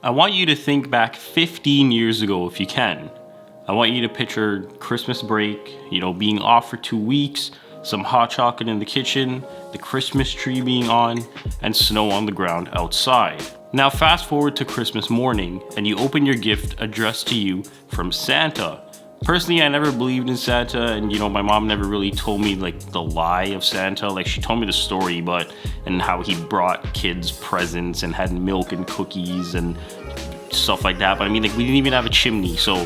I want you to think back 15 years ago if you can. I want you to picture Christmas break, being off for 2 weeks, some hot chocolate in the kitchen, the Christmas tree being on, and snow on the ground outside. Now fast forward to Christmas morning, and you open your gift addressed to you from Santa. Personally, I never believed in Santa, and my mom never really told me the lie of Santa. She told me the story, and how he brought kids presents and had milk and cookies and stuff like that. But we didn't even have a chimney, so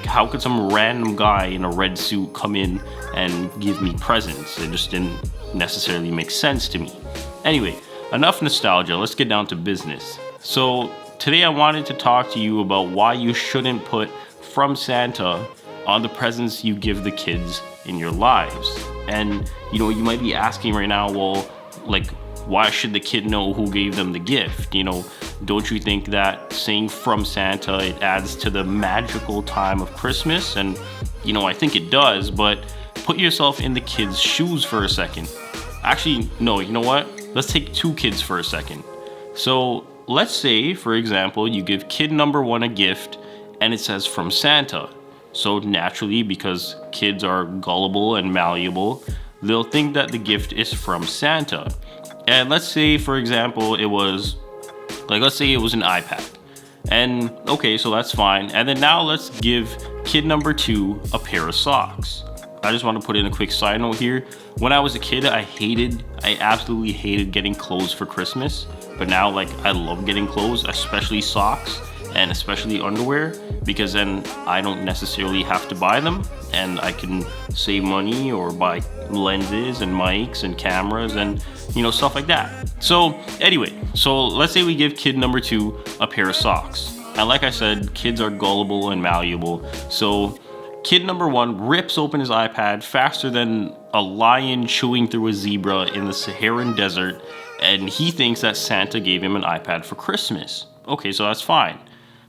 how could some random guy in a red suit come in and give me presents? It just didn't necessarily make sense to me. Anyway, enough nostalgia, let's get down to business. So today I wanted to talk to you about why you shouldn't put "from Santa" on the presents you give the kids in your lives. And you might be asking right now, well, why should the kid know who gave them the gift? Don't you think that saying "from Santa," it adds to the magical time of Christmas? And I think it does, but put yourself in the kid's shoes for a second. Actually, no, you know what? Let's take two kids for a second. So let's say, for example, you give kid number one a gift and it says "from Santa." So naturally, because kids are gullible and malleable, they'll think that the gift is from Santa. And let's say, for example, it was an iPad. And okay, so that's fine. And then now let's give kid number two a pair of socks. I just want to put in a quick side note here. When I was a kid, I absolutely hated getting clothes for Christmas. But now, I love getting clothes, especially socks and especially underwear, because then I don't necessarily have to buy them and I can save money or buy lenses and mics and cameras and stuff like that. So anyway, let's say we give kid number two a pair of socks. And like I said, kids are gullible and malleable. So kid number one rips open his iPad faster than a lion chewing through a zebra in the Saharan desert, and he thinks that Santa gave him an iPad for Christmas. Okay, so that's fine.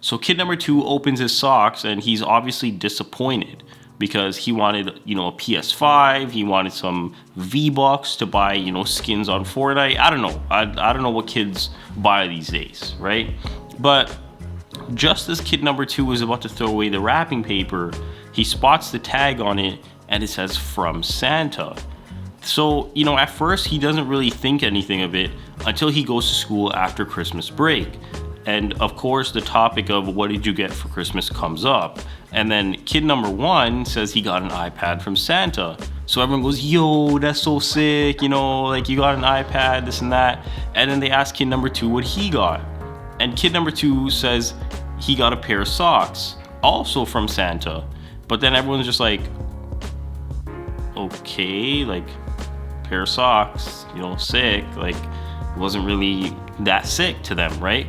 So kid number two opens his socks and he's obviously disappointed because he wanted, a PS5, he wanted some V-Bucks to buy, skins on Fortnite. I don't know. I don't know what kids buy these days, right? But just as kid number two was about to throw away the wrapping paper, he spots the tag on it and it says "from Santa." So, at first he doesn't really think anything of it until he goes to school after Christmas break. And of course, the topic of "what did you get for Christmas" comes up. And then kid number one says he got an iPad from Santa. So everyone goes, "Yo, that's so sick, you got an iPad, this and that." And then they ask kid number two what he got. And kid number two says he got a pair of socks, also from Santa. But then everyone's just like, okay, pair of socks, sick. It wasn't really that sick to them, right?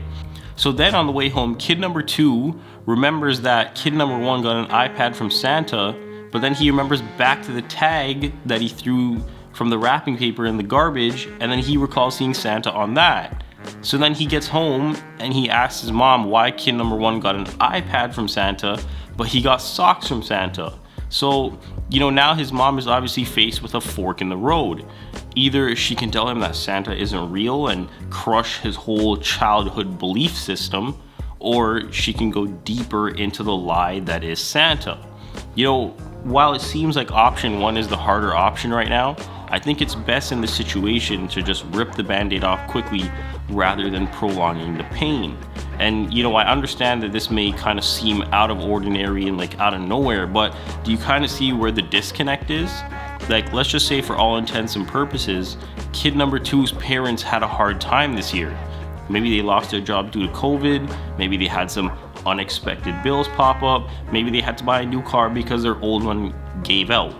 So then on the way home, kid number two remembers that kid number one got an iPad from Santa, but then he remembers back to the tag that he threw from the wrapping paper in the garbage, and then he recalls seeing Santa on that. So then he gets home and he asks his mom why kid number one got an iPad from Santa, but he got socks from Santa. So, now his mom is obviously faced with a fork in the road. Either she can tell him that Santa isn't real and crush his whole childhood belief system, or she can go deeper into the lie that is Santa. While it seems like option one is the harder option right now, I think it's best in this situation to just rip the band-aid off quickly rather than prolonging the pain. And I understand that this may kind of seem out of ordinary and out of nowhere, but do you kind of see where the disconnect is? Let's just say for all intents and purposes, kid number two's parents had a hard time this year. Maybe they lost their job due to COVID, maybe they had some unexpected bills pop up, maybe they had to buy a new car because their old one gave out.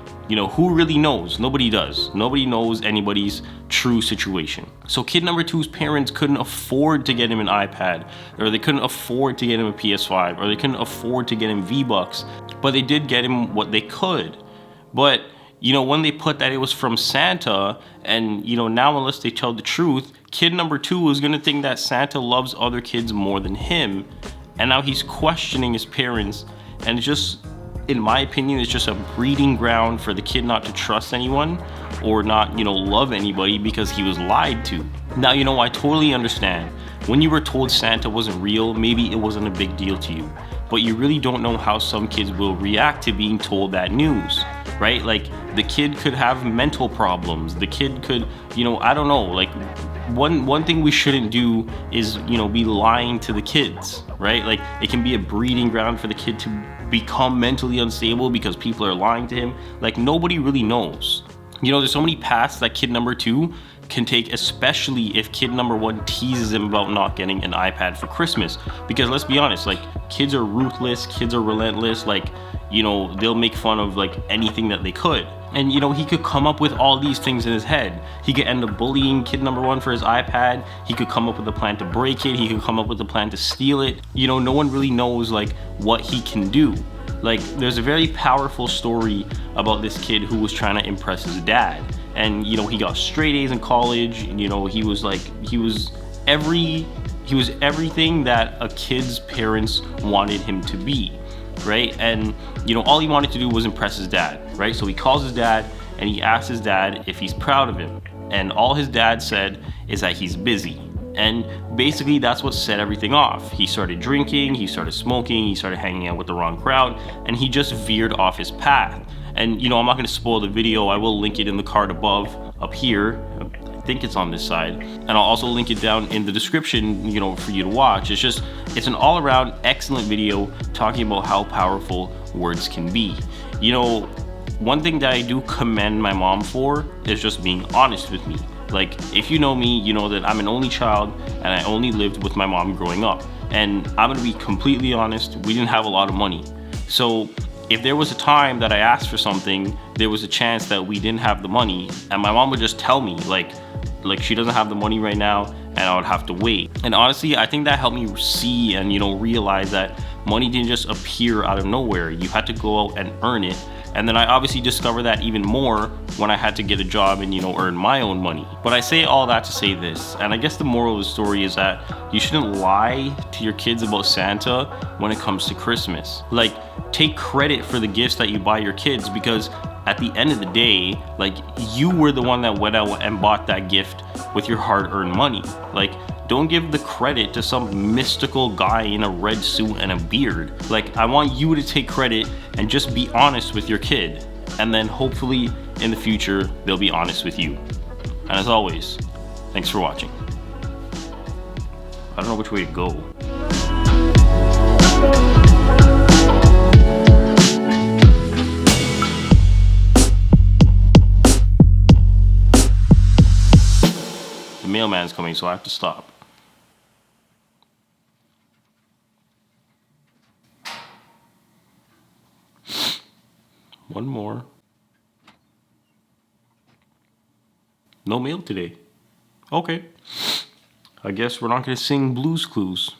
Who really knows? Nobody does. Nobody knows anybody's true situation. So kid number two's parents couldn't afford to get him an iPad, or they couldn't afford to get him a PS5, or they couldn't afford to get him V-Bucks, but they did get him what they could. But when they put that it was from Santa, and now unless they tell the truth, kid number two is gonna think that Santa loves other kids more than him, and now he's questioning his parents, and it's just, in my opinion, it's just a breeding ground for the kid not to trust anyone or not, love anybody because he was lied to. Now, I totally understand when you were told Santa wasn't real, maybe it wasn't a big deal to you. But you really don't know how some kids will react to being told that news, right? Like the kid could have mental problems. The kid could, I don't know, like one thing we shouldn't do is, be lying to the kids, right? Like it can be a breeding ground for the kid to become mentally unstable because people are lying to him. Like nobody really knows. There's so many paths that kid number 2 can take, especially if kid number 1 teases him about not getting an iPad for Christmas. Because let's be honest, like kids are ruthless, kids are relentless, like, they'll make fun of like anything that they could. And he could come up with all these things in his head. He could end up bullying kid number 1 for his iPad. He could come up with a plan to break it. He could come up with a plan to steal it. No one really knows like what he can do. Like there's a very powerful story about this kid who was trying to impress his dad. And he got straight A's in college. He was everything that a kid's parents wanted him to be, right? And all he wanted to do was impress his dad, right? So he calls his dad and he asks his dad if he's proud of him. And all his dad said is that he's busy. And basically that's what set everything off. He started drinking, he started smoking, he started hanging out with the wrong crowd, and he just veered off his path. And I'm not going to spoil the video. I will link it in the card above, up here. I think it's on this side. And I'll also link it down in the description, for you to watch. It's an all around excellent video talking about how powerful words can be. One thing that I do commend my mom for is just being honest with me. Like, if you know me, you know that I'm an only child and I only lived with my mom growing up. And I'm gonna be completely honest, we didn't have a lot of money. So if there was a time that I asked for something, there was a chance that we didn't have the money, and my mom would just tell me like she doesn't have the money right now, and I would have to wait. And honestly, I think that helped me see and realize that money didn't just appear out of nowhere. You had to go out and earn it. And then I obviously discovered that even more when I had to get a job and earn my own money. But I say all that to say this, and I guess the moral of the story is that you shouldn't lie to your kids about Santa when it comes to Christmas. Like, take credit for the gifts that you buy your kids, because at the end of the day, like, you were the one that went out and bought that gift with your hard-earned money. Like, don't give the credit to some mystical guy in a red suit and a beard. Like, I want you to take credit and just be honest with your kid. And then hopefully in the future, they'll be honest with you. And as always, thanks for watching. I don't know which way to go. The mailman's coming, so I have to stop. One more. No mail today. Okay. I guess we're not gonna sing Blue's Clues.